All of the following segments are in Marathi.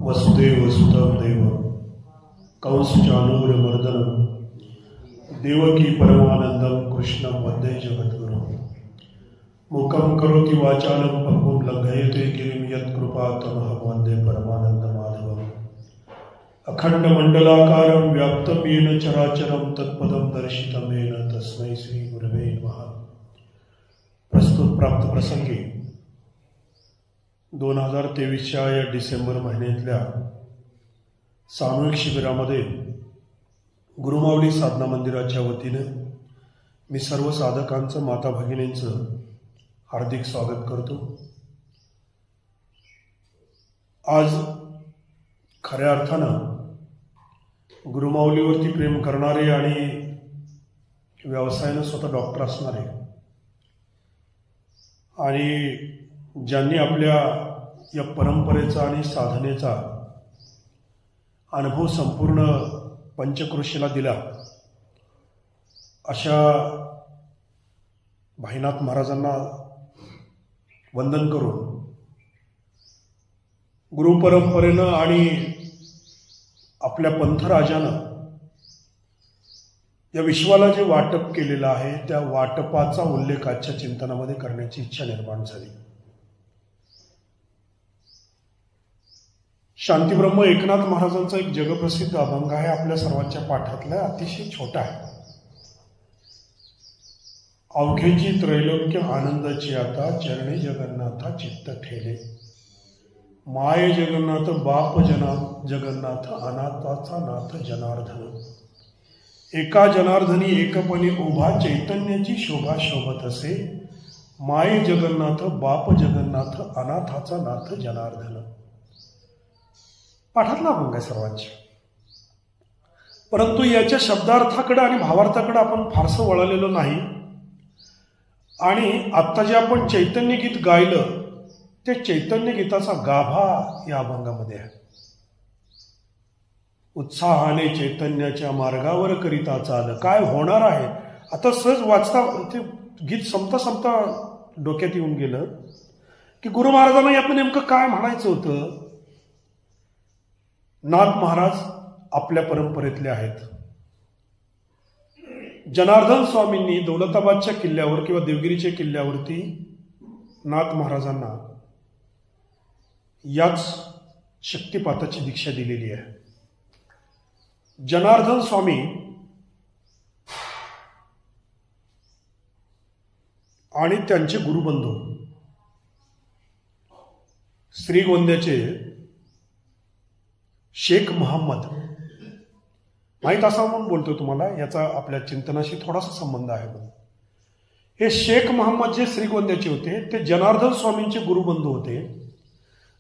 वसुदेव सुतं देव कंसचाणूरमर्दनं देवकी परमानंदं कृष्णं वन्दे जगद्गुरुं मूकं करोति वाचालं पङ्गुं लङ्घयते गिरिं यत्कृपातमहं वन्दे परमानन्दमाधवम् अखण्डमण्डलाकारं व्याप्तं येन चराचरं तत्पदं दर्शितं येन तस्मै श्रीगुरवे नमः। प्रस्तुत प्राप्त प्रसंगी 2023च्या या डिसेंबर महिन्यातल्या सामूहिक शिबिरामध्ये गुरुमाऊली साधना मंदिराच्या वतीने मी सर्व साधकांचं, माता भगिनींचं हार्दिक स्वागत करतो। आज खऱ्या अर्थानं गुरुमाऊलीवरती प्रेम करणारे आणि व्यवसायानं स्वतः डॉक्टर असणारे आणि ज्यांनी आपल्या या परंपरेचा आणि साधनेचा अनुभव संपूर्ण पंचक्रोशीला दिला अशा भाईनाथ महाराजांना वंदन करून गुरुपरंपरेनं आणि आपल्या पंथराजानं या विश्वाला जे वाटप केलेलं आहे त्या वाटपाचा उल्लेख आजच्या चिंतनामध्ये करण्याची इच्छा निर्माण झाली। शांतीब्रह्म एकनाथ महाराजांचा एक जगप्रसिद्ध अभंग आहे, आपल्या सर्वांच्या पाठातला, अतिशय छोटा आहे। अवघेची त्रैलोक्य आनंदाची आता चरणे जगन्नाथा चित्त ठेले, माय जगन्नाथ बाप जगन्नाथ अनाथाचा नाथ जनार्दन, एका जनार्दनी एकपणे उभा चैतन्याची शोभा शोभत असे, माय जगन्नाथ बाप जगन्नाथ अनाथाचा नाथ जनार्दन। पाठातला अभंग आहे सर्वांच्या, परंतु याच्या शब्दार्थाकडे आणि भावार्थाकडे आपण फारसं वळलेलो नाही। आणि आत्ता जे आपण चैतन्य गीत गायलं ते चैतन्य गीताचा गाभा या अभंगामध्ये आहे। उत्साहाने चैतन्याच्या मार्गावर करिता चाल, काय होणार आहे आता सहज वाचता ते गीत संपता संपता डोक्यात येऊन गेलं की गुरु महाराजांना यातनं नेमकं काय म्हणायचं होतं। नाथ महाराज आपल्या परंपरेतले आहेत। जनार्दन स्वामींनी दौलताबादच्या किल्ल्यावर किंवा देवगिरीच्या किल्ल्यावरती नाथ महाराजांना याच शक्तिपाताची दीक्षा दिलेली आहे। जनार्दन स्वामी आणि त्यांचे गुरुबंधू श्रीगोंद्याचे शेख मोहम्मद, माहीत असा म्हणून बोलतो तुम्हाला, याचा आपल्या चिंतनाशी थोडासा संबंध आहे। हे शेख मोहम्मद जे श्रीगोंद्याचे होते ते जनार्दन स्वामींचे गुरुबंधू होते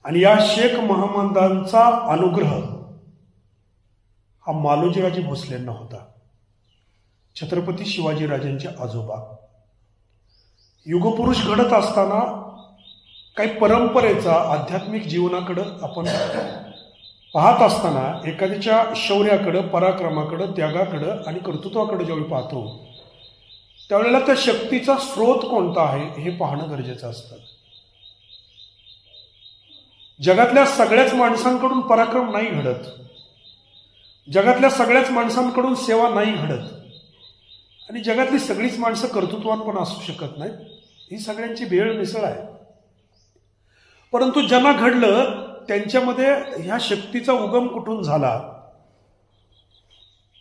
आणि या शेख मोहम्मदांचा अनुग्रह हा मालोजीराजे भोसलेंना होता, छत्रपती शिवाजीराजांचे आजोबा। युगपुरुष घडत असताना काही परंपरेचा आध्यात्मिक जीवनाकडे आपण पाहत असताना एखाद्याच्या शौर्याकडं, पराक्रमाकडं, त्यागाकडं आणि कर्तृत्वाकडे ज्यावेळी पाहतो त्यावेळेला त्या शक्तीचा स्रोत कोणता आहे हे पाहणं गरजेचं असतं। जगातल्या सगळ्याच माणसांकडून पराक्रम नाही घडत, जगातल्या सगळ्याच माणसांकडून सेवा नाही घडत आणि जगातली सगळीच माणसं कर्तृत्वान पण असू शकत नाहीत, ही सगळ्यांची भेळ मिसळ आहे। परंतु ज्यांना घडलं त्यांच्यामध्ये ह्या शक्तीचा उगम कुठून झाला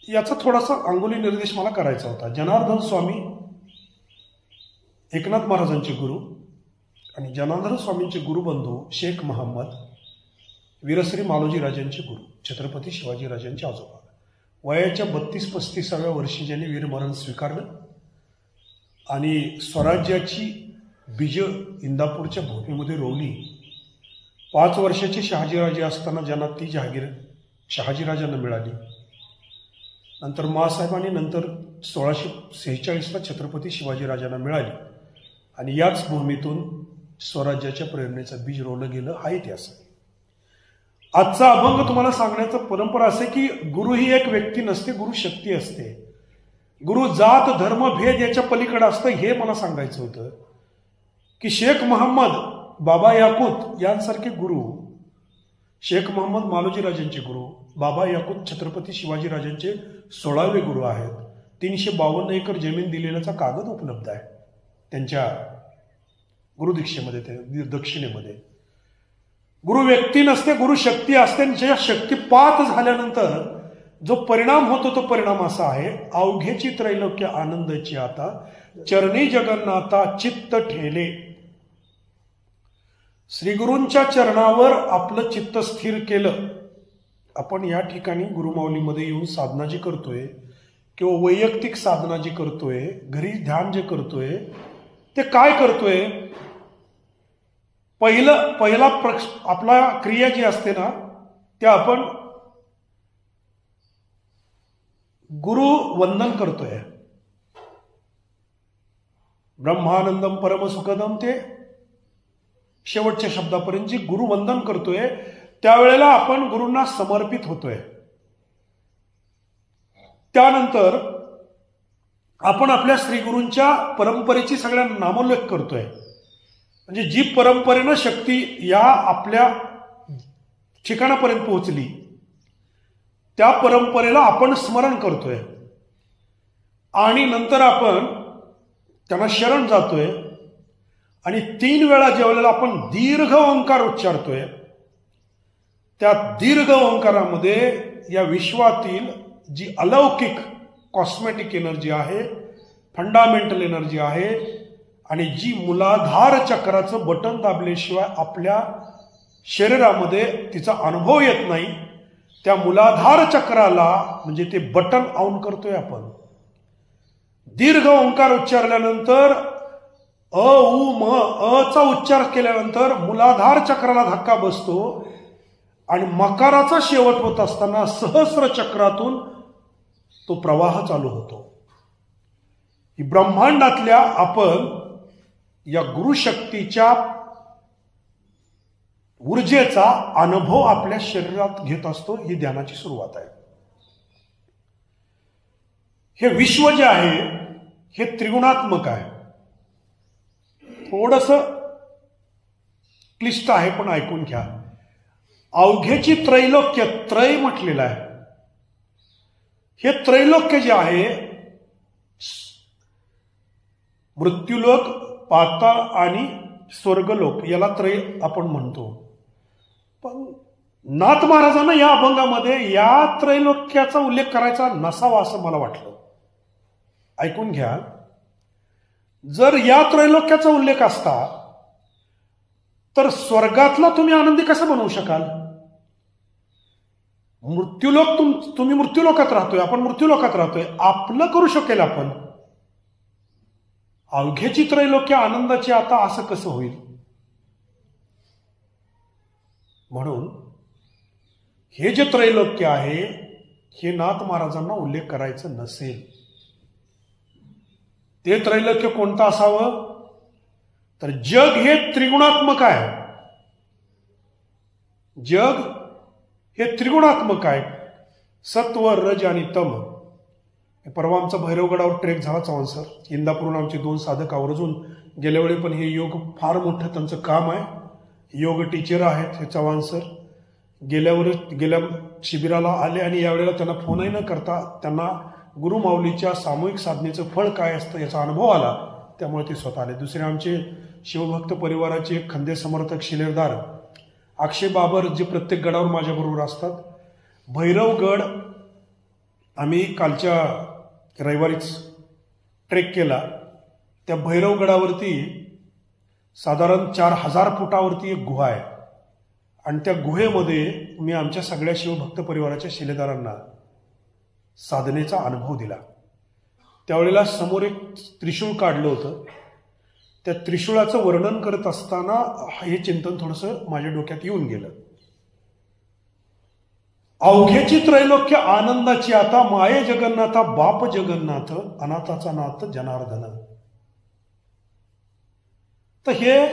याचा थोडासा अंगुली निर्देश मला करायचा होता। जनार्दन स्वामी एकनाथ महाराजांचे गुरु आणि जनार्दन स्वामींचे गुरुबंधू शेख मोहम्मद वीरश्री मालोजीराजांचे गुरु, छत्रपती शिवाजीराजांचे आजोबा। वयाच्या 32-35व्या वर्षी ज्यांनी वीरमरण स्वीकारलं आणि स्वराज्याची बीज इंदापूरच्या भूमीमध्ये रोवली। 5 वर्षाचे शहाजीराजे असताना ज्यांना ती जहागीर शहाजीराजांना मिळाली, नंतर माँसाहेबांनी नंतर 1646ला छत्रपती शिवाजीराजांना मिळाली आणि याच भूमीतून स्वराज्याच्या प्रेरणेचं बीज रोवलं गेलं, हा इतिहास आहे। आजचा अभंग तुम्हाला सांगण्याचं परंपरा असे की गुरु ही एक व्यक्ती नसते, गुरु शक्ती असते। गुरु जात धर्म भेद याच्या पलीकडे असतं हे मला सांगायचं होतं की शेख मोहम्मद, बाबा याकूत यांसारखे गुरु शेख मोहम्मद मालोजी राजांचे गुरु बाबा याकूत छत्रपती शिवाजी राजांचे 16वे गुरु आहेत. 352 एकर जमीन दिलेल्याचा कागद उपलब्ध आहे त्यांच्या गुरुदीक्षेमध्ये, दक्षिणेमध्ये. गुरु व्यक्ती नसते, गुरु शक्ती असते. ज्या शक्तिपात झाल्यानंतर जो परिणाम होतो तो परिणाम असा आहे, अवघेची त्रैलोक्य आनंदाची आता चरणी जगन्नाथा चित्त ठेले. श्रीगुरूंच्या चरणावर आपलं चित्त स्थिर केलं. आपण या ठिकाणी गुरुमाऊलीमध्ये येऊन साधना जी करतोय किंवा वैयक्तिक साधना जी करतोय, घरी ध्यान जे करतोय, ते काय करतोय? पहिला आपला क्रिया जी असते ना, ते आपण गुरु वंदन करतोय. ब्रह्मानंदम परम सुखदम ते शेवटच्या शब्दापर्यंत जी गुरु वंदन करतोय, त्यावेळेला आपण गुरूंना समर्पित होतोय. त्यानंतर आपण आपल्या श्रीगुरूंच्या परंपरेची सगळ्यांना नामोल्लेख करतोय. म्हणजे जी परंपरेनं शक्ती या आपल्या ठिकाणापर्यंत पोहोचली, त्या परंपरेला आपण स्मरण करतोय. आणि नंतर आपण त्यांना शरण जातोय. आणि 3 वेळा ज्यावेळेला आपण दीर्घ ओंकार उच्चारतोय, त्या दीर्घ ओंकारामध्ये या विश्वातील जी अलौकिक कॉस्मेटिक एनर्जी आहे, फंडामेंटल एनर्जी आहे, आणि जी मूलाधार चक्राचं बटन दाबल्याशिवाय आपल्या शरीरामध्ये तिचा अनुभव येत नाही, त्या मूलाधार चक्राला म्हणजे ते बटन ऑन करतोय आपण. दीर्घ ओंकार उच्चारल्यानंतर अ उ म अचा उच्चार केल्यानंतर मूलाधार चक्राला धक्का बसतो आणि मकाराचा शेवट होत असताना सहस्र चक्रातून तो प्रवाह चालू होतो. ही ब्रह्मांडातल्या आपण या गुरुशक्तीच्या ऊर्जेचा अनुभव आपल्या शरीरात घेत असतो. ही ध्यानाची सुरुवात आहे. हे विश्व जे आहे हे त्रिगुणात्मक आहे. थोडस क्लिष्ट आहे, पण ऐकून घ्या. अवघेची त्रैलोक्य, त्रय म्हटलेलं आहे. हे त्रैलोक्य जे आहे, मृत्यूलोक, पाताळ आणि स्वर्गलोक, याला त्रय आपण म्हणतो. पण नाथ महाराजांना या अभंगामध्ये या त्रैलोक्याचा उल्लेख करायचा नसावा असं मला वाटलं. ऐकून घ्या. जर या त्रैलोक्याचा उल्लेख असता तर स्वर्गातला तुम्ही आनंदी कसं बनवू शकाल? मृत्यूलोक, तुम्ही मृत्यूलोकात राहतोय, आपण मृत्यूलोकात राहतोय, आपलं करू शकेल आपण. अवघेची त्रैलोक्य आनंदाची आता असं कसं होईल? म्हणून हे जे त्रैलोक्य आहे हे नाथ महाराजांना उल्लेख करायचं नसेल. ते त्रैलोक्य कोणतं असावं? तर जग हे त्रिगुणात्मक आहे. जग हे त्रिगुणात्मक आहे. सत्व, रज आणि तम. परवा आमचा भैरवगडावर ट्रेक झाला चव्हाण सर. इंदापूरून आमचे 2 साधक आवर्जून गेल्या वेळी, पण हे योग फार मोठं त्यांचं काम आहे. योग टीचर आहेत हे चव्हाण सर. गेल्या शिबिराला आले आणि यावेळेला त्यांना फोनही न करता त्यांना गुरुमाऊलीच्या सामूहिक साधनेचं फळ काय असतं याचा अनुभव आला. त्यामुळे ते स्वतः आले. दुसरे आमचे शिवभक्त परिवाराचे खंदे समर्थक शिलेरदार अक्षय बाबर, जे प्रत्येक गडावर माझ्याबरोबर असतात. भैरवगड आम्ही कालच्या रविवारीच ट्रेक केला. त्या भैरवगडावरती साधारण 4000 फुटावरती एक गुहा आहे. आणि त्या गुहेमध्ये मी आमच्या सगळ्या शिवभक्त परिवाराच्या शिलेदारांना साधनेचा अनुभव दिला. त्यावेळेला समोर एक त्रिशूळ काढलं होतं. त्या त्रिशूळाचं वर्णन करत असताना हे चिंतन थोडंसं माझ्या डोक्यात येऊन गेलं. अवघेची त्रैलोक्य आनंदाची आता, माये जगन्नाथा बाप जगन्नाथ, अनाथाचा नाथ जनार्दन. तर हे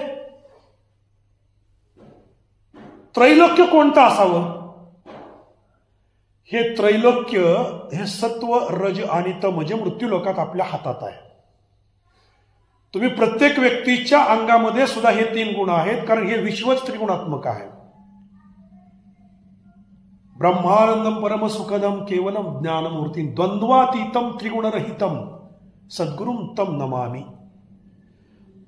त्रैलोक्य कोणतं असावं? हे त्रैलोक्य हे सत्व, रज आणि तम जे मृत्यूलोकात आपल्या हातात आहे. तुम्ही प्रत्येक व्यक्तीच्या अंगामध्ये सुद्धा हे 3 गुण आहेत, कारण हे विश्वच त्रिगुणात्मक आहे. ब्रह्मानंदम परम सुखदम केवलम ज्ञानमूर्ती द्वंद्वातीतम त्रिगुणरहितम सद्गुरुम तम नमामि.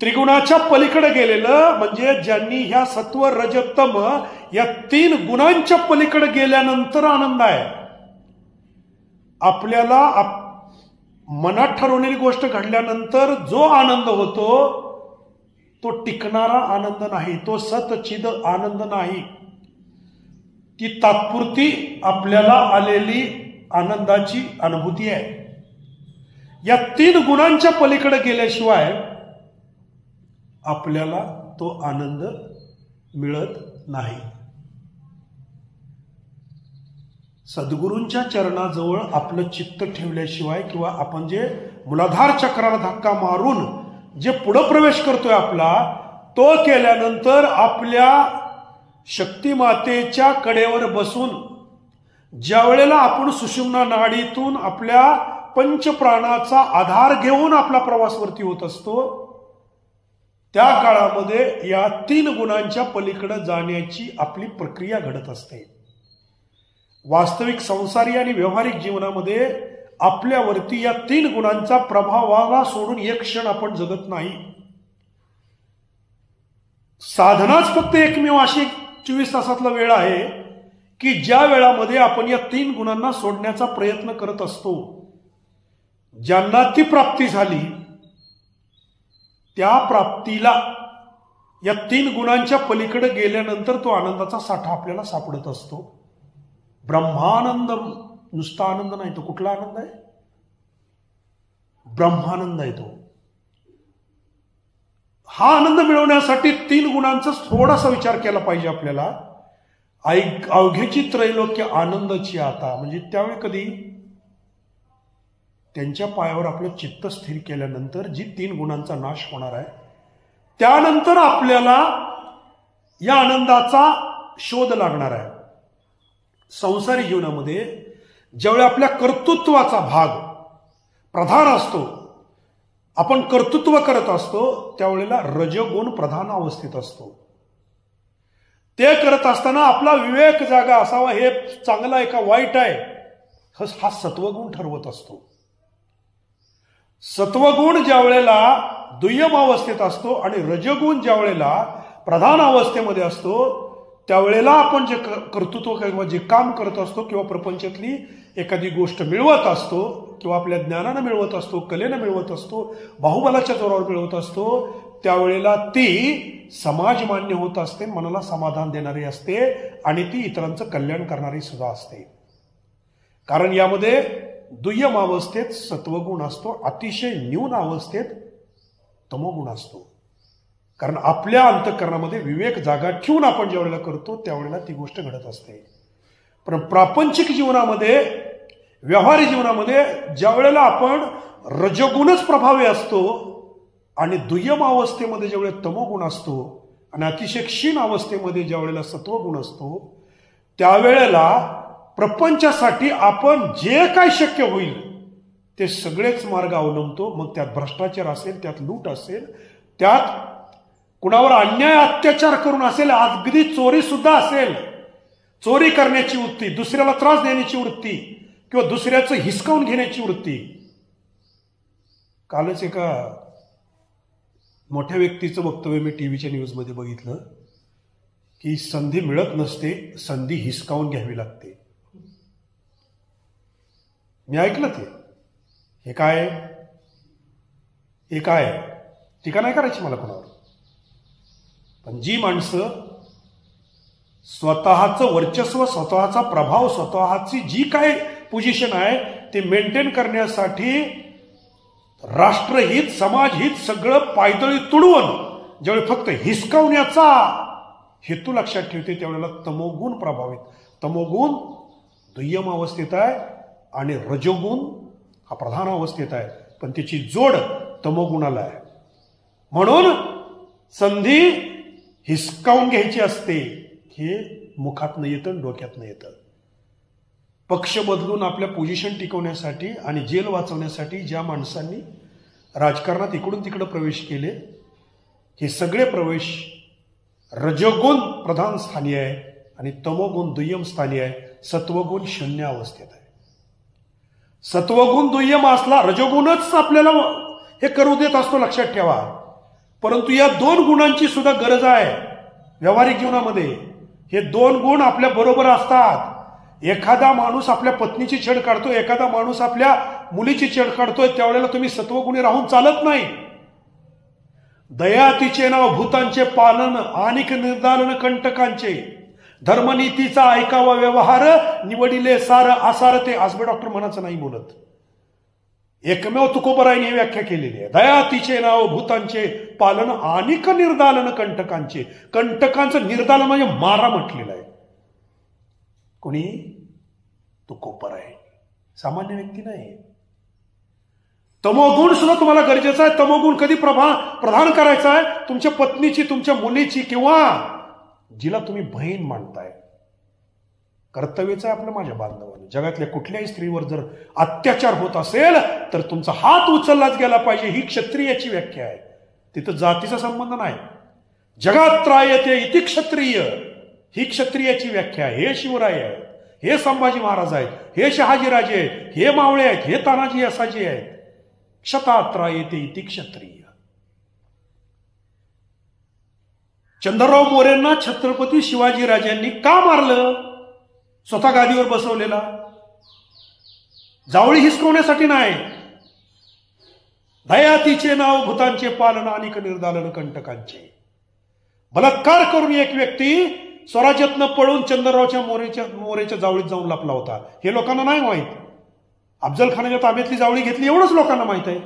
त्रिगुणाच्या पलीकडे गेलेलं म्हणजे ज्यांनी ह्या सत्व रज तम या 3 गुणांच्या पलीकडे गेल्यानंतर आनंद आहे. आपल्याला मनात ठरवलेली गोष्ट घडल्यानंतर जो आनंद होतो तो टिकणारा आनंद नाही, तो सतचिद आनंद नाही. ती तात्पुरती आपल्याला आलेली आनंदाची अनुभूती आहे. या 3 गुणांच्या पलीकडे गेल्याशिवाय आपल्याला तो आनंद मिळत नाही. सद्गुरूंच्या चरणाजवळ आपलं चित्त ठेवल्याशिवाय किंवा आपण जे मूलाधार चक्राला धक्का मारून जे पुढे प्रवेश करतोय आपला, तो केल्यानंतर आपल्या शक्तिमातेच्या कडेवर बसून ज्या वेळेला आपण सुषुम्ना नाडीतून आपल्या पंचप्राणाचा आधार घेऊन आपला प्रवासवरती होत असतो, त्या काळामध्ये या 3 गुणांच्या पलीकडे जाण्याची आपली प्रक्रिया घडत असते. वास्तविक संसारी आणि व्यावहारिक जीवनामध्ये आपल्यावरती या 3 गुणांचा प्रभावाला सोडून एक क्षण आपण जगत नाही. साधनाच फक्त एकमेव अशी 24 तासातला वेळ आहे की ज्या वेळामध्ये आपण या 3 गुणांना सोडण्याचा प्रयत्न करत असतो. ज्यांना ती प्राप्ती झाली त्या प्राप्तीला या 3 गुणांच्या पलीकडे गेल्यानंतर तो आनंदाचा साठा आपल्याला सापडत असतो. ब्रह्मानंद नुसता आनंद नाही, तो कुठला आनंद आहे? ब्रह्मानंद आहे तो. हा आनंद मिळवण्यासाठी 3 गुणांचा थोडासा विचार केला पाहिजे आपल्याला. अवघ्याची त्रैलोक्य आनंदाची आता म्हणजे त्यावेळी कधी त्यांच्या पायावर आपलं चित्त स्थिर केल्यानंतर जी 3 गुणांचा नाश होणार आहे, त्यानंतर आपल्याला या आनंदाचा शोध लागणार आहे. संसारी जीवनामध्ये ज्यावेळी आपल्या कर्तृत्वाचा भाग प्रधान असतो, आपण कर्तृत्व करत असतो, त्यावेळेला रजगुण प्रधान अवस्थेत असतो. ते करत असताना आपला विवेक जागा असावा, हे चांगलं आहे का वाईट आहे, हा सत्वगुण ठरवत असतो. सत्वगुण ज्या वेळेला दुय्यम अवस्थेत असतो आणि रजगुण ज्या वेळेला प्रधान अवस्थेमध्ये असतो, त्यावेळेला आपण जे कर्तृत्व किंवा जे काम करत असतो किंवा प्रपंचातली एखादी गोष्ट मिळवत असतो किंवा आपल्या ज्ञानानं मिळवत असतो, कलेनं मिळवत असतो, बाहुबलाच्या जोरावर मिळवत असतो, त्यावेळेला ती समाजमान्य होत असते, मनाला समाधान देणारी असते आणि ती इतरांचं कल्याण करणारी सुद्धा असते. कारण यामध्ये दुय्यम अवस्थेत सत्वगुण असतो, अतिशय न्यून अवस्थेत तमोगुण असतो. कारण आपल्या अंतःकरणामध्ये विवेक जागा ठेवून आपण ज्या वेळेला करतो त्यावेळेला ती गोष्ट घडत असते. पण प्रापंचिक जीवनामध्ये, व्यवहारिक जीवनामध्ये ज्या वेळेला आपण रजगुणच प्रभावी असतो आणि दुय्यम अवस्थेमध्ये ज्या वेळेला तमोगुण असतो आणि अतिशय क्षीण अवस्थेमध्ये ज्या वेळेला सत्वगुण असतो, त्यावेळेला प्रपंचासाठी आपण जे काय शक्य होईल ते सगळेच मार्ग अवलंबतो. मग त्यात भ्रष्टाचार असेल, त्यात लूट असेल, त्यात कुणावर अन्याय अत्याचार करून असेल, अगदी चोरी सुद्धा असेल, चोरी करण्याची वृत्ती, दुसऱ्याला त्रास देण्याची वृत्ती किंवा दुसऱ्याचं हिसकावून घेण्याची वृत्ती. कालच एका मोठ्या व्यक्तीचं वक्तव्य मी टीव्हीच्या न्यूजमध्ये बघितलं की संधी मिळत नसते, संधी हिसकावून घ्यावी लागते. मी ऐकलं ते. हे काय टीका नाही करायची मला कोणावर, पण जी माणसं स्वतःचं वर्चस्व, स्वतःचा प्रभाव, स्वतःची जी काय पोझिशन आहे ते मेंटेन करण्यासाठी राष्ट्रहित, समाजहित सगळं पायदळी तुडवून ज्यावेळी फक्त हिसकावण्याचा हेतू लक्षात ठेवते, त्यावेळेला तमोगुण प्रभावित. तमोगुण दुय्यम अवस्थेत आहे आणि रजोगुण हा प्रधान अवस्थेत आहे, पण त्याची जोड तमोगुणाला आहे. म्हणून संधी हिसकावून घ्यायची असते, हे मुखातनं येतं, डोक्यातनं येतं. पक्ष बदलून आपल्या पोझिशन टिकवण्यासाठी आणि जेल वाचवण्यासाठी ज्या माणसांनी राजकारणात इकडून तिकडं प्रवेश केले, हे सगळे प्रवेश रजोगुण प्रधान स्थानी आहे आणि तमोगुण दुय्यम स्थानी आहे. सत्वगुण शून्य अवस्थेत आहे. सत्वगुण दुय्यम असला, रजोगुणच आपल्याला हे करू देत असतो, लक्षात ठेवा. परंतु या दोन गुणांची सुद्धा गरज आहे व्यावहारिक जीवनामध्ये. हे दोन गुण आपल्या बरोबर असतात. एखादा माणूस आपल्या पत्नीची छेड काढतो, एखादा माणूस आपल्या मुलीची छेड काढतोय, त्यावेळेला तुम्ही सत्वगुणी राहून चालत नाही. दया तिचे नाव भूतांचे पालन, आनिक निर्दालन कंटकांचे, धर्मनीतीचा ऐकावा व्यवहार, निवडिले सार आसार ते. आसबे डॉक्टर मनाचं नाही बोलत, एकमेव तुकोबरायने ही व्याख्या केलेली आहे. दया तिचे नाव भूतांचे पालन, आनिक निर्दालन कंटकांचे. कंटकांचं निर्दालन म्हणजे मारा म्हटलेलं आहे. कोणी? तुकोबराय, सामान्य व्यक्ती नाही. तमोगुण सुद्धा तुम्हाला गरजेचा आहे. तमोगुण कधी प्रधान करायचा आहे? तुमच्या पत्नीची, तुमच्या मुलीची, किंवा जिला तुम्ही बहीण मानताय. कर्तव्यच आहे आपलं माझ्या बांधवांनी. जगातल्या कुठल्याही स्त्रीवर जर अत्याचार होत असेल तर तुमचा हात उचललाच गेला पाहिजे. ही क्षत्रियाची व्याख्या आहे. तिथं जातीचा संबंध नाही. जगात त्रायते इति क्षत्रिय, ही क्षत्रियाची व्याख्या आहे. हे शिवराय आहेत, हे संभाजी महाराज आहेत, हे शहाजीराजे आहेत, हे मावळे आहेत, हे तानाजी असाजी आहेत. क्षतात्रायते इति क्षत्रिय. चंद्रराव मोरेंना छत्रपती शिवाजीराजांनी का मारलं? स्वतः गादीवर बसवलेला, जावळी हिसकवण्यासाठी नाही. दयातीचे नाव भूतांचे पालन, अनिक निर्दालन कंटकांचे. बलात्कार करून एक व्यक्ती स्वराज्यातनं पळून चंद्ररावच्या मोरेच्या जावळीत जाऊन लपला होता. हे लोकांना नाही माहीत. अफजल खानाच्या ताब्यातली जावळी घेतली एवढंच लोकांना माहित आहे.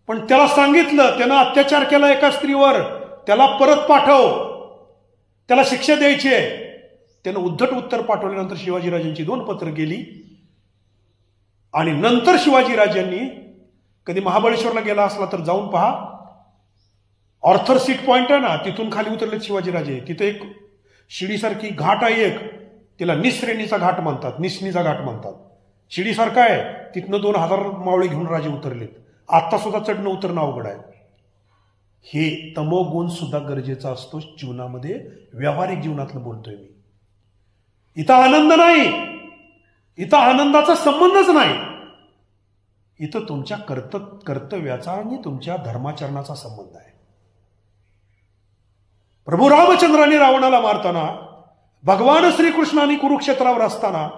पण त्याला सांगितलं, त्यानं अत्याचार केला एका स्त्रीवर, त्याला परत पाठव, त्याला शिक्षा द्यायची आहे. त्यानं उद्धट उत्तर पाठवल्यानंतर शिवाजीराजांची 2 पत्र गेली. आणि नंतर शिवाजीराजांनी, कधी महाबळेश्वरला गेला असला तर जाऊन पहा, ऑर्थर सीट पॉइंट आहे ना, तिथून खाली उतरले शिवाजीराजे. तिथे एक शिडीसारखी घाट आहे, एक तिला निश्रेणीचा घाट म्हणतात, निसनीचा घाट म्हणतात. शिडीसारखा आहे, तिथनं 2000 मावळे घेऊन राजे उतरलेत. आता सुद्धा चढणं उतरणं अवघड आहे. हे तमोगुण सुद्धा गरजेचा असतो जीवनामध्ये. व्यावहारिक जीवनातलं बोलतोय मी. इथं आनंद नाही, इथं आनंदाचा संबंधच नाही. इथं तुमच्या कर्तव्याचा आणि तुमच्या धर्माचरणाचा संबंध आहे. प्रभू रामचंद्रांनी रावणाला मारताना, भगवान श्रीकृष्णांनी कुरुक्षेत्रावर असताना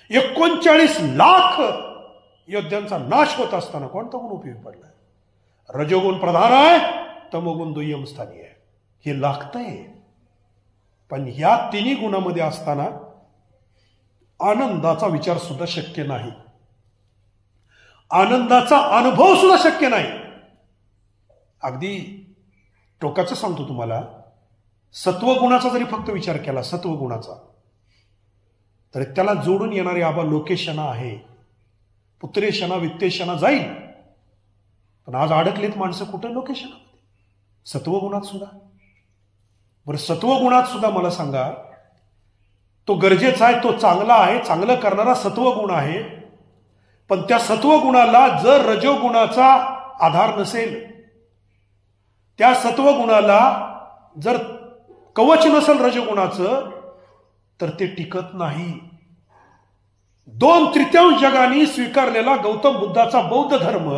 39 लाख योद्ध्यांचा नाश होत असताना कोणता गुण उपयोगी पडलाय? रजोगुण प्रधान आहे, तमोगुण दुय्यम स्थानी आहे. हे लागतंय. पण ह्या तिन्ही गुणामध्ये असताना आनंदाचा विचार सुद्धा शक्य नाही, आनंदाचा अनुभव सुद्धा शक्य नाही. अगदी टोकाचं सांगतो तुम्हाला, सत्वगुणाचा जरी फक्त विचार केला, सत्वगुणाचा, तर त्याला जोडून येणारे आबा लोकेशना आहे, पुत्रेशना वित्तेशना जाईल. पण आज अडकलेत माणसं कुठं? लोकेशनामध्ये, सत्वगुणात सुद्धा. बरं, सत्वगुणात सुद्धा मला सांगा, तो गरजेचा आहे, तो चांगला आहे, चांगलं करणारा सत्वगुण आहे. पण त्या सत्वगुणाला जर रजोगुणाचा आधार नसेल, त्या सत्वगुणाला जर कवच नसेल रजोगुणाचं, तर ते टिकत नाही. 2/3 जगाने स्वीकारलेला गौतम बुद्धाचा बौद्ध धर्म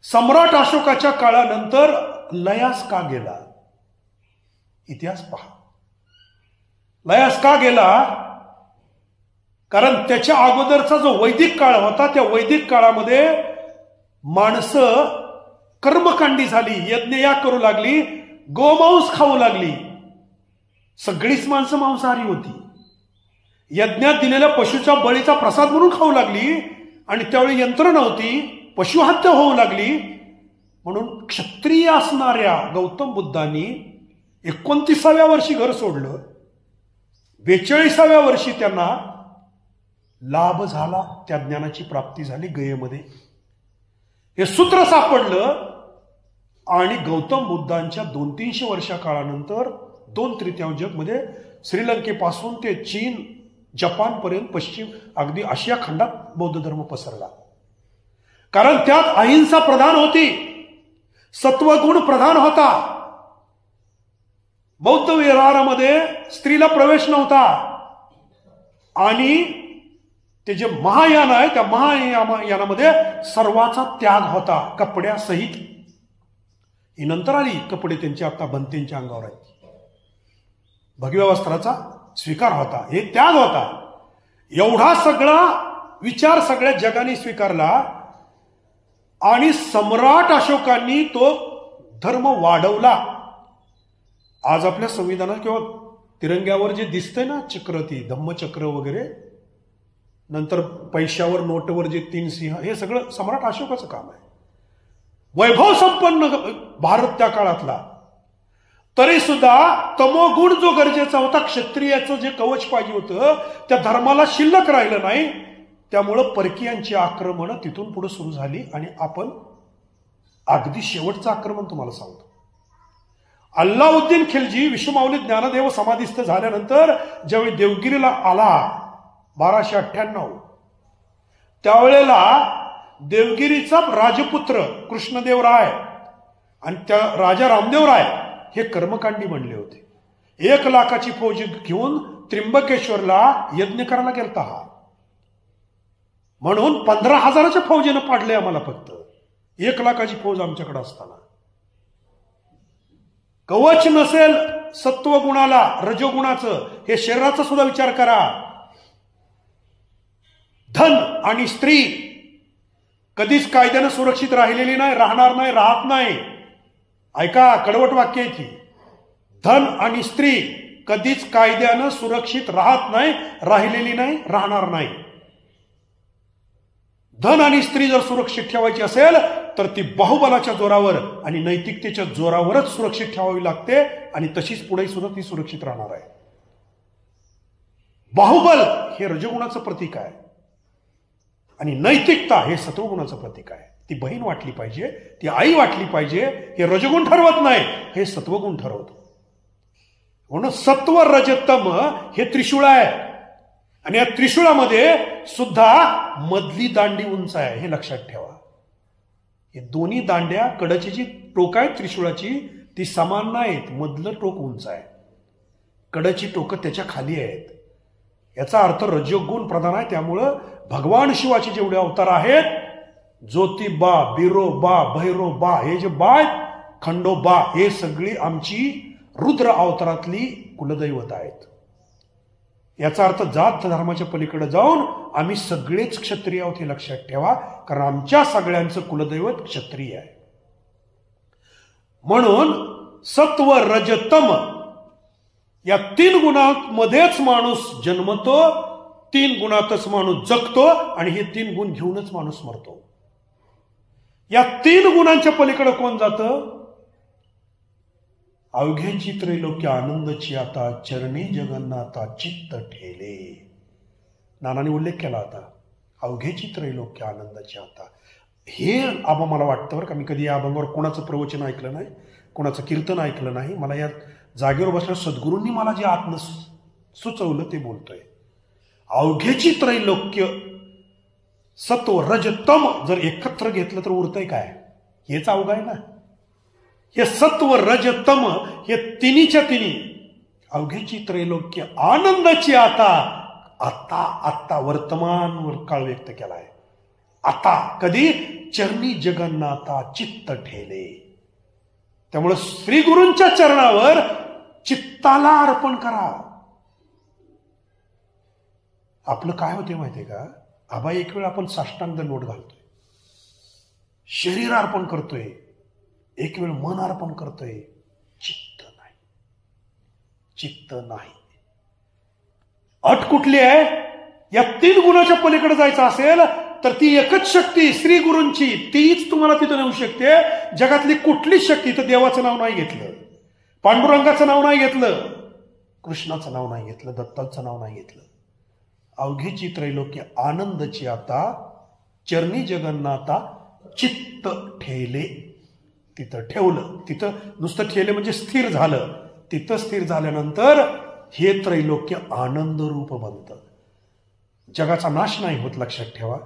सम्राट अशोकाच्या काळानंतर लयास का गेला? इतिहास पहा. लयास का गेला? कारण त्याच्या अगोदरचा जो वैदिक काळ होता, त्या वैदिक काळामध्ये माणसं कर्मकांडी झाली, यज्ञया करू लागली, गोमांस खाऊ लागली. सगळीच माणसं मांसाहारी होती. यज्ञात दिलेल्या पशुच्या बळीचा प्रसाद म्हणून खाऊ लागली. आणि त्यावेळी यंत्र नव्हती, पशुहत्या होऊ लागली. म्हणून क्षत्रिय असणाऱ्या गौतम बुद्धांनी 29व्या वर्षी घर सोडलं. 42व्या वर्षी त्यांना लाभ झाला, त्या ज्ञानाची प्राप्ती झाली गयेमध्ये. हे सूत्र सापडलं. आणि गौतम बुद्धांच्या 200-300 वर्षा काळानंतर 2/3 जगमध्ये, श्रीलंकेपासून ते चीन, जपानपर्यंत, पश्चिम अगदी आशिया खंडात बौद्ध धर्म पसरला. कारण त्यात अहिंसा प्रधान होती, सत्वगुण प्रधान होता. बौद्ध विहारामध्ये स्त्रीला प्रवेश नव्हता. आणि ते जे महायान आहे त्या महायानामध्ये सर्वाचा त्याग होता कपड्यासहित. ही नंतर आली कपडे त्यांचे आता बनतेंच्या अंगावर आहेत. भगव्या वस्त्राचा स्वीकार होता, हे त्याग होता. एवढा सगळा विचार सगळ्या जगाने स्वीकारला आणि सम्राट अशोकांनी तो धर्म वाढवला. आज आपल्या संविधानात किंवा तिरंग्यावर जे दिसतंय ना चक्र, ती धम्मचक्र वगैरे, नंतर पैशावर नोटवर जे 3 सिंह, हे सगळं सम्राट अशोकाचं काम आहे. वैभव संपन्न भारत त्या काळातला, तरी सुद्धा तमोगुण जो गरजेचा होता, क्षत्रियाचं जे कवच पाहिजे होतं, त्या धर्माला शिल्लक राहिलं नाही. त्यामुळं परकीयांची आक्रमणं तिथून पुढे सुरू झाली. आणि आपण अगदी शेवटचं आक्रमण तुम्हाला सांगतो. अल्लाउद्दीन खिलजी विश्वमाऊली ज्ञानदेव समाधीस्थ झाल्यानंतर ज्यावेळी देवगिरीला आला 1298, त्यावेळेला देवगिरीचा राजपुत्र कृष्णदेवराय आणि त्या राजा रामदेवराय हे कर्मकांडी बनले होते. 1 लाखाची फौज घेऊन त्र्यंबकेश्वरला यज्ञ करायला गेलता हा. म्हणून 15,000च्या फौजेनं पाडले आम्हाला. फक्त 1 लाखाची फौज आमच्याकडे असताना कवच नसेल सत्वगुणाला, रजोगुणाचं, हे शरीराचा सुद्धा विचार करा. धन आणि स्त्री कधीच कायद्यानं सुरक्षित राहिलेली नाही, राहणार नाही, राहत नाही. ऐका, कडवट वाक्य आहे ती. धन आणि स्त्री कधीच कायद्यानं सुरक्षित राहत नाही, राहिलेली नाही, राहणार नाही. धन आणि स्त्री जर सुरक्षित ठेवायची असेल तर ती बाहुबलाच्या जोरावर आणि नैतिकतेच्या जोरावरच सुरक्षित ठेवावी लागते. आणि तशीच पुढे सुद्धा ती सुरक्षित राहणार आहे. बाहुबल हे रजगुणाचं प्रतीक आहे आणि नैतिकता हे सत्वगुणाचं प्रतीक आहे. ती बहीण वाटली पाहिजे, ती आई वाटली पाहिजे, हे रजगुण ठरवत नाही, हे सत्वगुण ठरवतो. म्हणून सत्व रजतम हे त्रिशूळ आहे. आणि या त्रिशूळामध्ये सुद्धा मधली दांडी उंच आहे, हे लक्षात ठेवा. हे दोन्ही दांड्या, कडची जी टोक आहेत त्रिशूळाची ती समान नाहीत, मधलं टोक उंच आहे, कडची टोकं त्याच्या खाली आहेत. याचा अर्थ रजोगुण प्रधान आहे. त्यामुळं भगवान शिवाचे जेवढे अवतार आहेत, ज्योतिबा, बिरोबा, भैरोबा, हे जे बा आहेत, खंडोबा, हे सगळी आमची रुद्र अवतारातली कुलदैवत आहेत. याचा अर्थ जात धर्माच्या पलीकडे जाऊन आम्ही सगळेच क्षत्रिय आहोत, हे लक्षात ठेवा. कारण आमच्या सगळ्यांचं कुलदैवत क्षत्रिय आहे. म्हणून सत्व रजतम या 3 गुणांमध्येच माणूस जन्मतो, 3 गुणातच माणूस जगतो आणि हे 3 गुण घेऊनच माणूस मरतो. या 3 गुणांच्या पलीकडे कोण जातं? अवघ्याची त्रैलोक्य आनंदची आता, चरणी जगन्नाथा चित्त ठेले. नानाने उल्लेख केला होता, अवघ्याची त्रैलोक्य आनंदाची आता. हे आबा मला वाटतं बरं का, मी कधी या अभंगावर कोणाचं प्रवचन ऐकलं नाही, कोणाचं कीर्तन ऐकलं नाही. मला या जागेवर बसल्या सद्गुरूंनी मला जे आत्म सुचवलं ते बोलतोय. अवघ्याची त्रैलोक्य सत्व रजतम जर एकत्र घेतलं तर उरतंय काय? हेच अवघ आहे ना. हे सत्व रजतम हे तिन्हीच्या तिन्ही अवघ्याची त्रैलोक्य आनंदाची आता. आता आता वर्तमान काळ व्यक्त केला आहे. आता कधी? चरणी जगन्नाथा चित्त ठेले. त्यामुळे श्री गुरूंच्या चरणावर चित्ताला अर्पण करा. आपलं काय होते माहितीये का, आबा एक वेळ आपण साष्टांग लोट घालतोय, शरीर अर्पण करतोय, एक वेळ मन अर्पण करतोय, चित्त नाही. चित्त नाही. अट कुठली आहे? या 3 गुणाच्या पलीकडे जायचं असेल तर ती एकच शक्ती श्री गुरूंची, तीच तुम्हाला तिथं नेऊ शकते. जगातली कुठलीच शक्ती. तर देवाचं नाव नाही घेतलं, पांडुरंगाचं नाव नाही घेतलं, कृष्णाचं नाव नाही घेतलं, दत्ताचं नाव नाही घेतलं. अवघेची त्रैलोक्य आनंदची आता, चरणी जगन्नाथा चित्त ठेले. तिथं ठेवलं, तिथं नुसतं ठेले म्हणजे स्थिर झालं. तिथं स्थिर झाल्यानंतर हे त्रैलोक्य आनंद रूप बनतं. जगाचा नाश नाही होत, लक्षात ठेवा.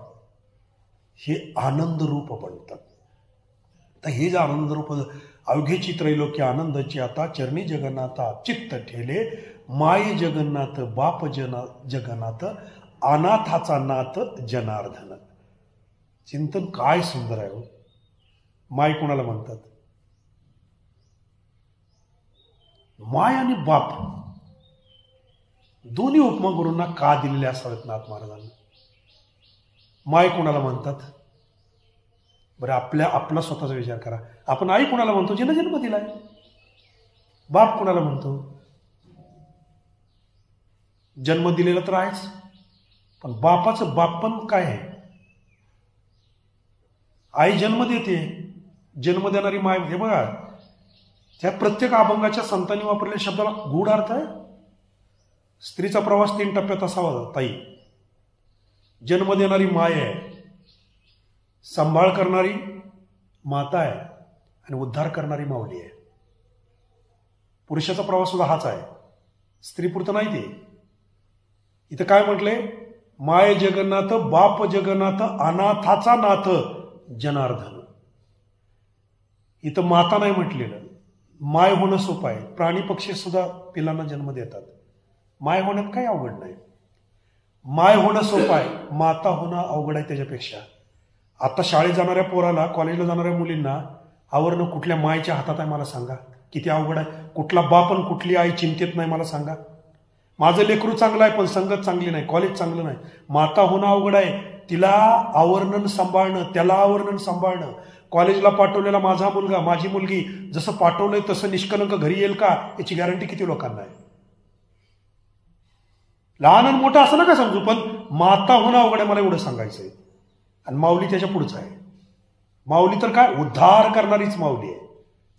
हे आनंद रूप बनतं. तर हे जे आनंद रूप, अवघेची त्रैलोक्य आनंदाची आता, चरणी जगन्नाथा चित्त ठेले, माय जगन्नाथ बाप जगन्नाथ अनाथाचा नाथ जनार्दन. चिंतन काय सुंदर आहे हो. माय कोणाला म्हणतात? माय आणि बाप दोन्ही उपमा गुरूंना का दिलेल्या असावेत नाथ महाराजांना? माय कोणाला म्हणतात बरं? आपला स्वतःचा विचार करा. आपण आई कोणाला म्हणतो? जिनं जन्म दिलाय. बाप कोणाला म्हणतो? जन्म दिलेला तर आहेच, पण बापाचं बापपण काय आहे? आई जन्म देते, जन्म देणारी माय. हे बघा, त्या प्रत्येक अभंगाच्या संतांनी वापरलेल्या शब्दाला गूढ अर्थ आहे. स्त्रीचा प्रवास 3 टप्प्यात असावा ताई. जन्म देणारी माय आहे, सांभाळ करणारी माता आहे आणि उद्धार करणारी माऊली आहे. पुरुषाचा प्रवास सुद्धा हाच आहे, स्त्रीपुरतं नाही ते. इथं काय म्हटलंय? माय जगन्नाथ बाप जगन्नाथ अनाथाचा नाथ जनार्दन. इथं माता नाही म्हटलेलं. माय होणं सोपं आहे. प्राणी पक्षी सुद्धा पिलांना जन्म देतात. माय होण्यात काही अवघड नाही. माय होणं सोपं आहे, माता होणं अवघड आहे त्याच्यापेक्षा. आता शाळेत जाणाऱ्या पोराला, कॉलेजला जाणाऱ्या मुलींना आवरणं कुठल्या मायच्या हातात आहे मला सांगा? किती अवघड आहे. कुठला बाप आणि कुठली आई चिंतेत नाही मला सांगा? माझं लेकरू चांगलं आहे पण संगत चांगली नाही, कॉलेज चांगलं नाही. माता होणं अवघड आहे, तिला आवरणं सांभाळणं, त्याला आवरणं सांभाळणं. कॉलेजला पाठवलेला माझा मुलगा माझी मुलगी जसं पाठवलंय तसं निष्कलंक घरी येईल का याची गॅरंटी किती लोकांना आहे? लहान आणि मोठं असं नका समजू, पण माता होणं अवघड आहे मला एवढं सांगायचंय. आणि माऊली त्याच्या पुढचं आहे. माऊली तर काय, उद्धार करणारीच माऊली आहे,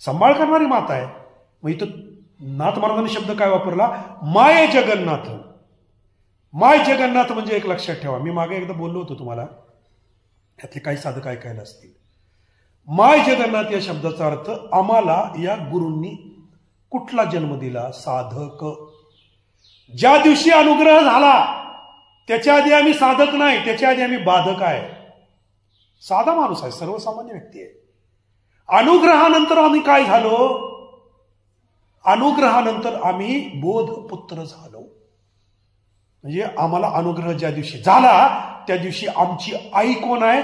सांभाळ करणारी माता आहे. मग इथं नाथ महाराजांनी शब्द काय वापरला? माय जगन्नाथ. माय जगन्नाथ म्हणजे एक लक्षात ठेवा, मी मागे एकदा बोललो होतो तुम्हाला, त्यातले काही साधक ऐकायला असतील. माय जगन्नाथ या शब्दाचा अर्थ आम्हाला या गुरूंनी कुठला जन्म दिला? साधक. ज्या दिवशी अनुग्रह झाला त्याच्या आधी आम्ही साधक नाही, त्याच्या आधी आम्ही बाधक आहे. साधा माणूस आहे, सर्वसामान्य व्यक्ती आहे. अनुग्रहानंतर आम्ही काय झालो? अनुग्रहानंतर आम्ही बोधपुत्र झालो. म्हणजे आम्हाला अनुग्रह ज्या दिवशी झाला त्या दिवशी आमची आई कोण आहे?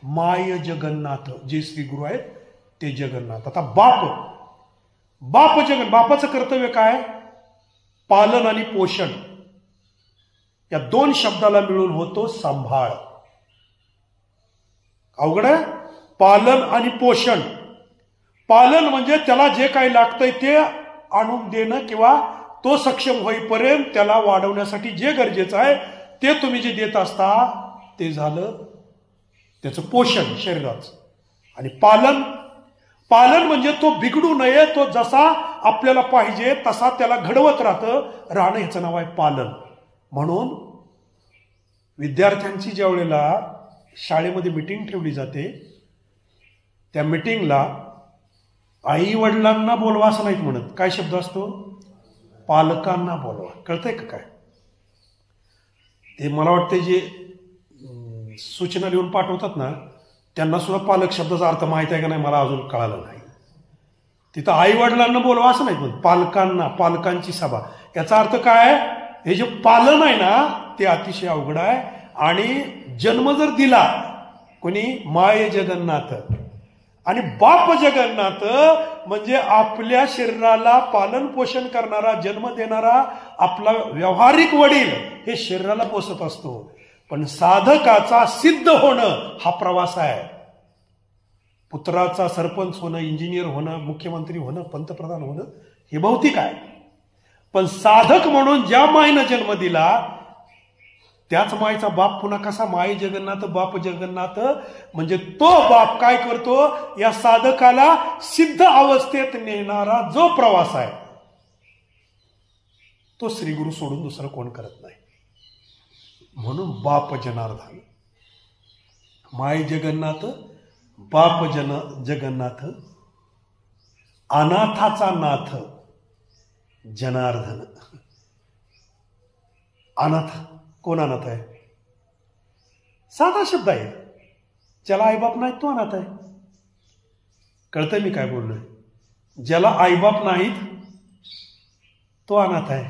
माय जगन्नाथ. जे श्री गुरु आहेत ते जगन्नाथ. आता बाप बापाचं कर्तव्य काय? पालन आणि पोषण. या 2 शब्दाला मिळून होतो सांभाळ. अवघड आहे. पालन आणि पोषण. पालन म्हणजे त्याला जे काही लागतंय ते आणून देणं किंवा तो सक्षम होईपर्यंत त्याला वाढवण्यासाठी जे गरजेचं आहे ते तुम्ही जे देत असता ते झालं त्याचं पोषण शरीराचं. आणि पालन म्हणजे तो बिघडू नये, तो जसा आपल्याला पाहिजे तसा त्याला घडवत राहणं ह्याचं नाव आहे पालन. म्हणून विद्यार्थ्यांची ज्या वेळेला शाळेमध्ये मीटिंग ठेवली जाते त्या मीटिंगला आई वडिलांना बोलवा असं नाहीत म्हणत. काय शब्द असतो? पालकांना बोलवा. कळतंय का काय? ते मला वाटते जे सूचना लिहून पाठवतात ना त्यांना सुद्धा पालक शब्दाचा अर्थ माहित आहे का नाही मला अजून कळालं नाही. तिथं आई वडिलांना बोलवा असं नाही म्हणत, पालकांना, पालकांची सभा. याचा अर्थ काय आहे? हे जे पालन आहे ना ते अतिशय अवघड आहे. आणि जन्म जर दिला कोणी माय जगन्नाथ आणि बाप जगन्नाथ म्हणजे आपल्या शरीराला पालन पोषण करणारा, जन्म देणारा आपला व्यावहारिक वडील हे शरीराला पोसत असतो. पण साधकाचा सिद्ध होणं हा प्रवास आहे. पुत्राचा सरपंच होणं, इंजिनियर होणं, मुख्यमंत्री होणं, पंतप्रधान होणं हे भौतिक आहे. पण साधक म्हणून ज्या मायनं जन्म दिला त्याच मायचा बाप पुन्हा कसा? माय जगन्नाथ बाप जगन्नाथ. म्हणजे तो बाप काय करतो? या साधकाला सिद्ध अवस्थेत नेणारा जो प्रवास आहे तो श्रीगुरु सोडून दुसरं कोण करत नाही. म्हणून बाप जनार्दन, माय जगन्नाथ बाप जगन्नाथ अनाथाचा नाथ जनार्दन. अनाथ कोण अनाथ आहे? साधा शब्द आहे. ज्याला आईबाप नाही तो अनाथ आहे. कळतंय मी काय बोललोय? ज्याला आईबाप नाहीत तो अनाथ आहे.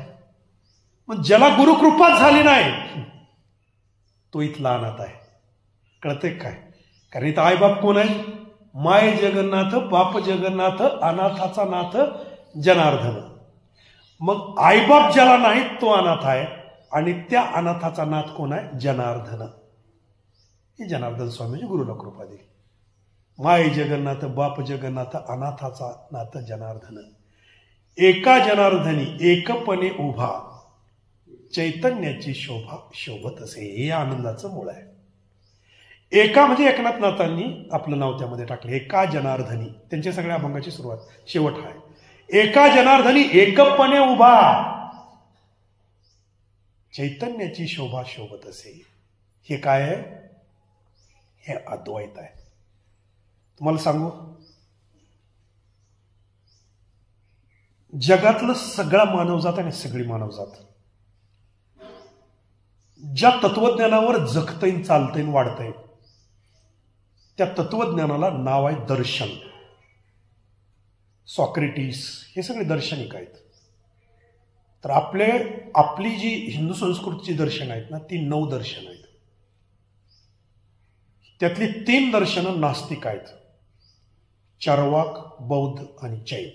मग ज्याला गुरुकृपाच झाली नाही तो इथला अनाथ आहे. कळते काय? कारण इथं आईबाप कोण आहे? माय जगन्नाथ बाप जगन्नाथ अनाथाचा नाथ जनार्दन. मग आईबाप ज्याला नाही तो अनाथ आहे आणि त्या अनाथाचा नाथ कोण आहे? जनार्दन. ही जनार्दन स्वामीची गुरुला कृपा दिली. माय जगन्नाथ बाप जगन्नाथ अनाथाचा नाथ जनार्दन. एका जनार्दनी एकपणे उभा चैतन्याची शोभा शोभत असे. हे आनंदाचं मूळ आहे. एका म्हणजे एकनाथनाथांनी आपलं नाव त्यामध्ये टाकलं. एका जनार्दनी, त्यांच्या सगळ्या अभंगाची सुरुवात शेवट आहे. एका जनार्दनी एकपणे उभा चैतन्याची शोभा शोभत असे. हे काय आहे? हे अद्वैत आहे. तुम्हाला सांगू, जगातलं सगळा मानवजात आणि सगळी मानवजात ज्या तत्वज्ञानावर जगतय चालतंय वाढतंय त्या तत्वज्ञानाला नाव आहे दर्शन. सॉक्रेटिस हे सगळे दर्शनिक आहेत. तर आपली जी हिंदू संस्कृतीची दर्शन आहेत ना, ती 9 दर्शन आहेत. त्यातली 3 दर्शनं नास्तिक आहेत, चार्वाक, बौद्ध आणि जैन.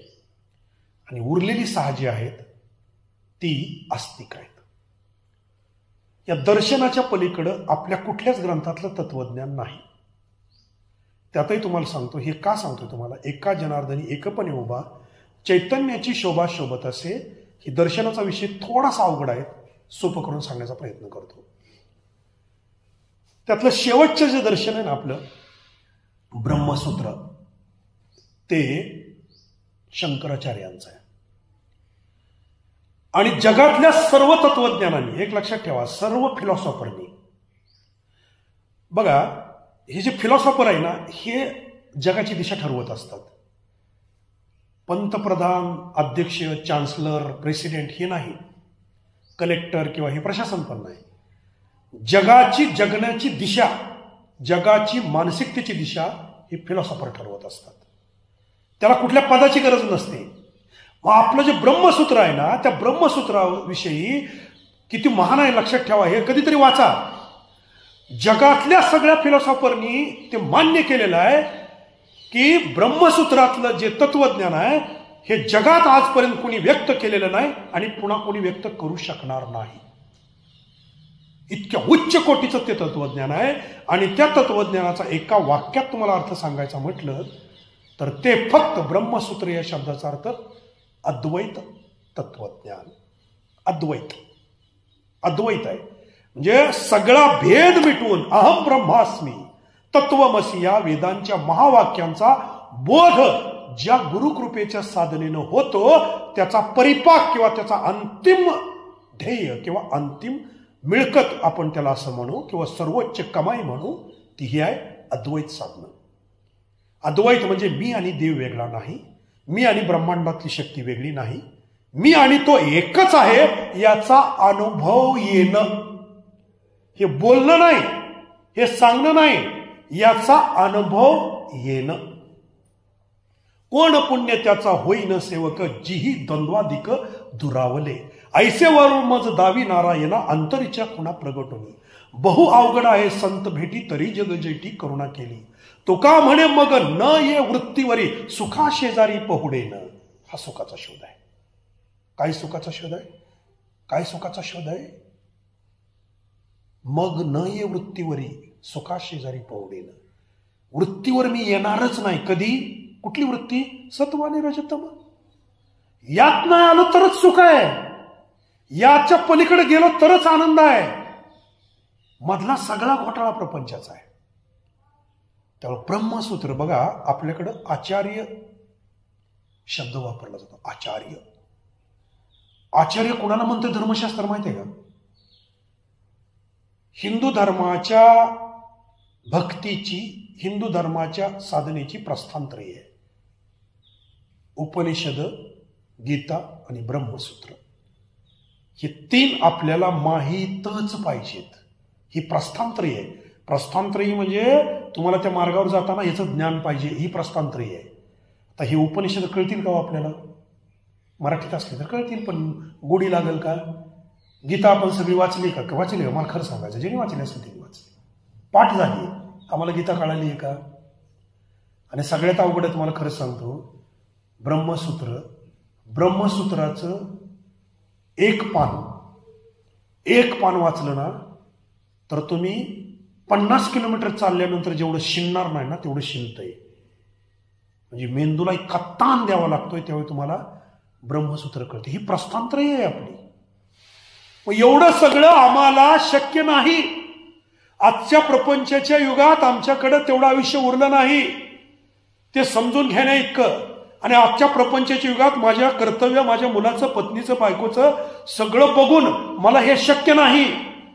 आणि उरलेली 6 जी आहेत ती आस्तिक आहेत. या दर्शनाच्या पलीकडं आपल्या कुठल्याच ग्रंथातलं तत्वज्ञान नाही. त्यातही तुम्हाला सांगतो, हे का सांगतो तुम्हाला? एका जनार्दनी एकपणे उभा चैतन्याची शोभा शोभत असे. ही दर्शनाचा विषय थोडासा अवघड आहे, सोपं करून सांगण्याचा प्रयत्न करतो. त्यातलं शेवटचं जे दर्शन आहे ना आपलं ब्रह्मसूत्र, ते शंकराचार्यांचं आहे. आणि जगातल्या सर्व तत्वज्ञानांनी, एक लक्षात ठेवा, सर्व फिलॉसॉफरनी, बघा हे जे फिलॉसॉफर आहे ना, हे जगाची दिशा ठरवत असतात. पंतप्रधान, अध्यक्ष, चान्सलर, प्रेसिडेंट हे नाही, कलेक्टर किंवा हे प्रशासन पण नाही. जगाची जगण्याची दिशा, जगाची मानसिकतेची दिशा हे फिलॉसॉफर ठरवत असतात. त्याला कुठल्या पदाची गरज नसते. मग आपलं जे ब्रह्मसूत्र आहे ना, त्या ब्रह्मसूत्राविषयी किती महान आहे लक्षात ठेवा. हे कधीतरी वाचा. जगातल्या सगळ्या फिलॉसॉफरनी ते मान्य केलेलं आहे की ब्रह्मसूत्रातलं जे तत्वज्ञान आहे हे जगात आजपर्यंत कोणी व्यक्त केलेलं नाही आणि पुन्हा कोणी व्यक्त करू शकणार नाही. इतक्या उच्च कोटीचं ते तत्वज्ञान आहे. आणि त्या तत्वज्ञानाचा एका वाक्यात तुम्हाला अर्थ सांगायचा म्हटलं तर ते फक्त ब्रह्मसूत्र या शब्दाचा अर्थ अद्वैत तत्वज्ञान. अद्वैत, अद्वैत आहे म्हणजे सगळा भेद मिटवून अहम ब्रह्मास्मी तत्वमसी या वेदांच्या महावाक्यांचा बोध ज्या गुरुकृपेच्या साधनेनं होतो त्याचा परिपाक किंवा त्याचा अंतिम ध्येय किंवा अंतिम मिळकत आपण त्याला असं म्हणू किंवा सर्वोच्च कमाई म्हणू, ती ही आहे अद्वैत साधनं. अद्वैत म्हणजे मी आणि देव वेगळा नाही, मी आणि ब्रह्मांडातली शक्ती वेगळी नाही, मी आणि तो एकच आहे याचा अनुभव येणं. हे बोलणं नाही, हे सांगणं नाही, याचा अनुभव येणं. कोण पुण्य त्याचा होईन सेवक जिही द्वंद्वाधिक दुरावले. ऐसे वरून मज दावी नारायणा अंतरीच्या खुणा प्रगटोनी. बहु अवघड आहे संत भेटी तरी जग जेठी करुणा केली. तो का म्हणे मग न ये वृत्तीवरी सुखा शेजारी पहुडेन. हा सुखाचा शोध आहे. काय सुखाचा शोध आहे? काय सुखाचा शोध आहे? मग न ये वृत्तीवरी सुखा शेजारी पहुडेन. वृत्तीवर मी येणारच नाही. कधी? कुठली वृत्ती? सत्व आणि रजतम. यात नाही आलो तरच सुख आहे, याच्या पलीकडे गेलो तरच आनंद आहे. मधला सगळा घोटाळा प्रपंचाचा आहे. त्यामुळे ब्रह्मसूत्र बघा, आपल्याकडं आचार्य शब्द वापरला जातो. आचार्य, आचार्य कोणाला म्हणते धर्मशास्त्र माहिती आहे का? हिंदू धर्माच्या भक्तीची, हिंदू धर्माच्या साधनेची प्रस्थानत्रयी आहे. उपनिषद, गीता आणि ब्रह्मसूत्र हे 3 आपल्याला माहीतच पाहिजेत. ही प्रस्थानत्रयी आहे. प्रस्थानत्रयी म्हणजे तुम्हाला त्या मार्गावर जाताना याचं ज्ञान पाहिजे, ही प्रस्थानत्रयी आहे. आता ही उपनिषद कळतील का आपल्याला? मराठीत असले तर कळतील, पण गोडी लागेल का? गीता आपण सगळी वाचली का? वाचली का? मला खरं सांगायचं, ज्यांनी वाचली असेल त्यांनी वाचली, पाठ झाली, आम्हाला गीता कळाली आहे का? आणि सगळ्यात अवघड तुम्हाला खरं सांगतो, ब्रह्मसूत्राचं एक पान वाचलं ना तर तुम्ही 50 किलोमीटर चालल्यानंतर जेवढं शिणणार नाही ना तेवढं शिणतंय. म्हणजे मेंदूला इतका ताण द्यावा लागतोय त्यावेळी तुम्हाला ब्रह्मसूत्र कळते. ही प्रस्थानत्रय आहे आपली. मग एवढं सगळं आम्हाला शक्य नाही. आजच्या प्रपंचाच्या युगात आमच्याकडे तेवढं आयुष्य उरलं नाही ते समजून घेण्या इतकं. आणि आजच्या प्रपंचाच्या युगात माझ्या कर्तव्य, माझ्या मुलाचं, पत्नीचं, बायकोचं सगळं बघून मला हे शक्य नाही,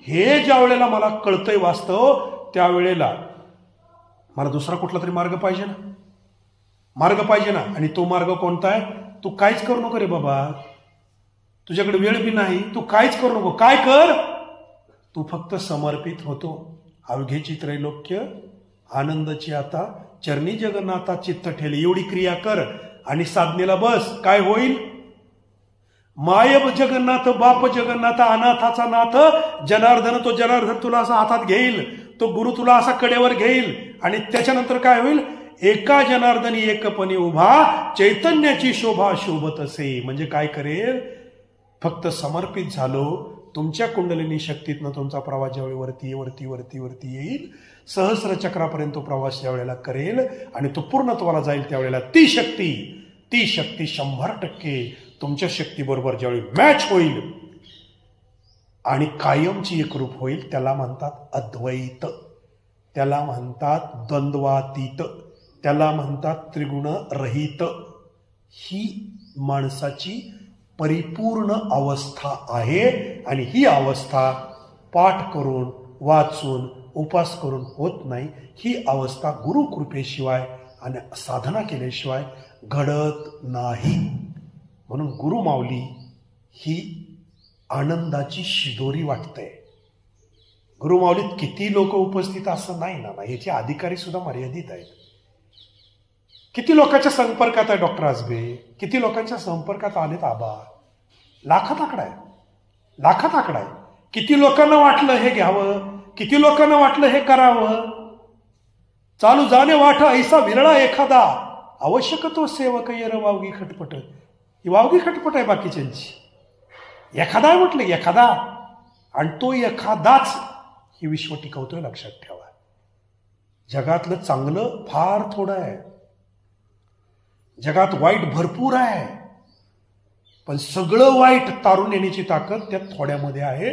हे ज्या वेळेला मला कळतंय वास्तव, त्यावेळेला मला दुसरा कुठला तरी मार्ग पाहिजे ना. आणि तो मार्ग कोणता आहे? तू काहीच करू नको रे बाबा, तुझ्याकडे वेळ बी नाही, तू काहीच करू नको. काय कर? तू फक्त समर्पित होतो. अवघेची त्रैलोक्य आनंदाची आता चरणी जगन्नाथा चित्त ठेले, एवढी क्रिया कर आणि साधनेला बस. काय होईल? माय जगन्नाथ, बाप जगन्नाथ, अनाथाचा नाथ जनार्दन. तो जनार्दन तुला असा हातात घेईल, तो गुरु तुला असा कडेवर घेईल. आणि त्याच्यानंतर काय होईल? एका जनार्दनी एकपणी उभा, चैतन्याची शोभा शोभत असे. म्हणजे काय करेल? फक्त समर्पित झालो, तुमच्या कुंडलिनी शक्तीतनं तुमचा प्रवास ज्यावेळी वरती येईल, सहस्र चक्रापर्यंत तो प्रवास ज्या वेळेला करेल आणि तो पूर्णत्वाला जाईल, त्यावेळेला ती शक्ती 100% तुमच्या शक्तीबरोबर ज्यावेळी मॅच होईल आणि कायमची एकरूप होईल, त्याला म्हणतात अद्वैत, त्याला म्हणतात द्वंद्वातीत, त्याला म्हणतात त्रिगुण रहित. ही माणसाची परिपूर्ण अवस्था आहे. आणि ही अवस्था पाठ करून, वाचून, उपास करून होत नाही. ही अवस्था गुरुकृपेशिवाय आणि साधना केल्याशिवाय घडत नाही. म्हणून गुरुमाऊली ही आनंदाची शिदोरी वाटते. गुरुमाऊलीत किती लोक उपस्थित असं नाही ना, याचे अधिकारी सुद्धा मर्यादित आहेत. किती लोकांच्या संपर्कात आहे डॉक्टर आजबे, किती लोकांच्या संपर्कात आलेत आबा, लाखात आकडा आहे. किती लोकांना वाटलं हे घ्यावं, किती लोकांना वाटलं हे करावं. चालू जाणे वाट ऐसा विरळा एखादा, आवश्यक तो सेवक येर वावगी खटपट. ही वावगी खटपट आहे बाकीच्यांची. एखादा आहे म्हटलं, एखादा, आणि तो एखादाच ही विश्व टिकवतोय, लक्षात ठेवा. जगातलं चांगलं फार थोडं आहे, जगात वाईट भरपूर आहे, पण सगळं वाईट तारून येण्याची ताकद त्या थोड्यामध्ये आहे.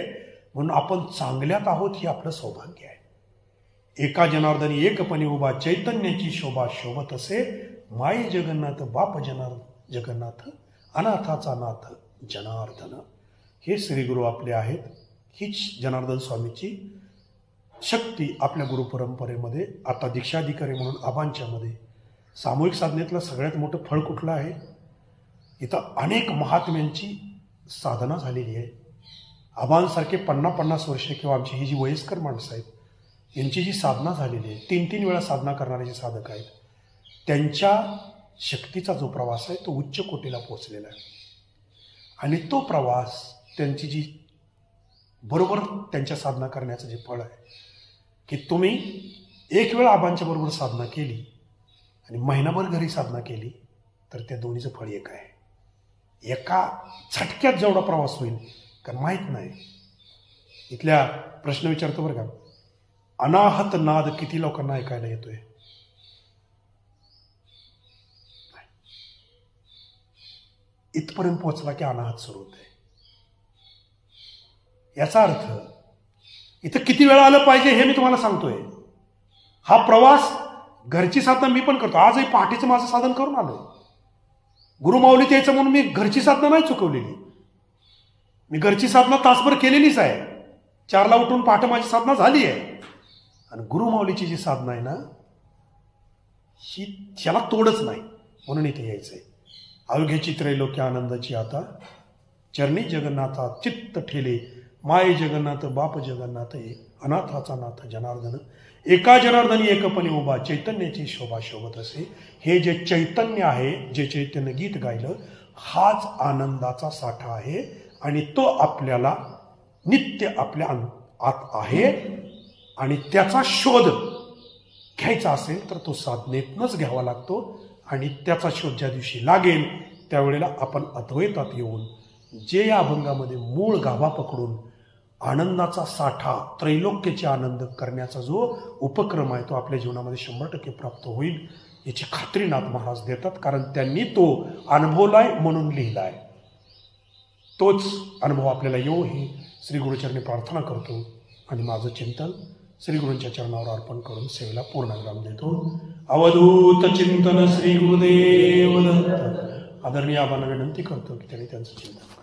म्हणून आपण चांगल्यात आहोत, ही आपलं सौभाग्य आहे. एका जनार्दनी एकपणी उभा, चैतन्याची शोभा शोभत असे. माय जगन्नाथ, बाप जगन्नाथ, अनाथाचा नाथ जनार्दन. हे श्रीगुरु आपले आहेत. हीच जनार्दन स्वामीची शक्ती आपल्या गुरुपरंपरेमध्ये. आता दीक्षाधिकारी म्हणून आबांच्यामध्ये सामूहिक साधनेतलं सगळ्यात मोठं फळ कुठलं आहे? इथं अनेक महात्म्यांची साधना झालेली आहे. आबांसारखे 50-50 वर्ष किंवा आमची ही जी वयस्कर माणसं आहेत, यांची जी साधना झालेली आहे, 3-3 वेळा साधना करणारे जे साधक आहेत, त्यांच्या शक्तीचा जो प्रवास आहे तो उच्च कोटीला पोहोचलेला आहे. आणि तो प्रवास, त्यांची जी बरोबर त्यांच्या साधना करण्याचं जे फळ आहे, की तुम्ही एक वेळ आबांच्या बरोबर साधना केली आणि महिनाभर घरी साधना केली तर त्या दोन्हीचं फळ एक आहे. एका झटक्यात जेवढा प्रवास होईल का माहीत नाही. इथल्या प्रश्न विचारतो बरं का, अनाहत नाद किती लोकांना ऐकायला येतोय? इथपर्यंत पोहोचला की अनाहत सुरू होते. याचा अर्थ इथं किती वेळा आलं पाहिजे हे मी तुम्हाला सांगतोय. हा प्रवास, घरची साधना मी पण करतो. आजही पहाटेचं माझं साधन करून आलो. गुरुमाऊलीत यायचं म्हणून मी घरची साधना नाही चुकवलेली. मी घरची साधना तासभर केलेलीच आहे. 4ला उठून पहाटे माझी साधना झाली आहे. आणि गुरुमाऊलीची जी साधना आहे ना, ही त्याला तोडच नाही. म्हणून इथे यायचंय. अवघेची त्रैलोक्य आनंदाची आता चरणी जगन्नाथा चित्त ठेले. माय जगन्नाथ, बाप जगन्नाथ, अनाथाचा नाथ जनार्दन. एका जनार्दनी एकपणी उभा, चैतन्याची शोभा शोभत असे. हे जे चैतन्य आहे, जे चैतन्य गीत गायलं, हाच आनंदाचा साठा आहे. आणि तो आपल्याला नित्य आपल्या आत आहे आणि त्याचा शोध घ्यायचा असेल तर तो साधनेतनंच घ्यावा लागतो आणि त्याचा शोध ज्या दिवशी लागेल त्यावेळेला आपण अद्वैतात येऊन जे या अभंगामध्ये मूळ गाभा पकडून आनंदाचा साठा त्रैलोक्याचे आनंद करण्याचा जो उपक्रम आहे तो आपल्या जीवनामध्ये 100% प्राप्त होईल याची खात्री नाथ महाराज देतात, कारण त्यांनी तो अनुभवलाय म्हणून लिहिलाय. तोच अनुभव आपल्याला येऊ ही श्री गुरुचरणी प्रार्थना करतो आणि माझं चिंतन श्री गुरूंच्या चरणावर अर्पण करून सेवेला पूर्णविराम देतो. अवधूत चिंतन श्री गुरुदेव दत्त. आदरणीय आबांना विनंती करतो की त्यांनी त्यांचं चिंतन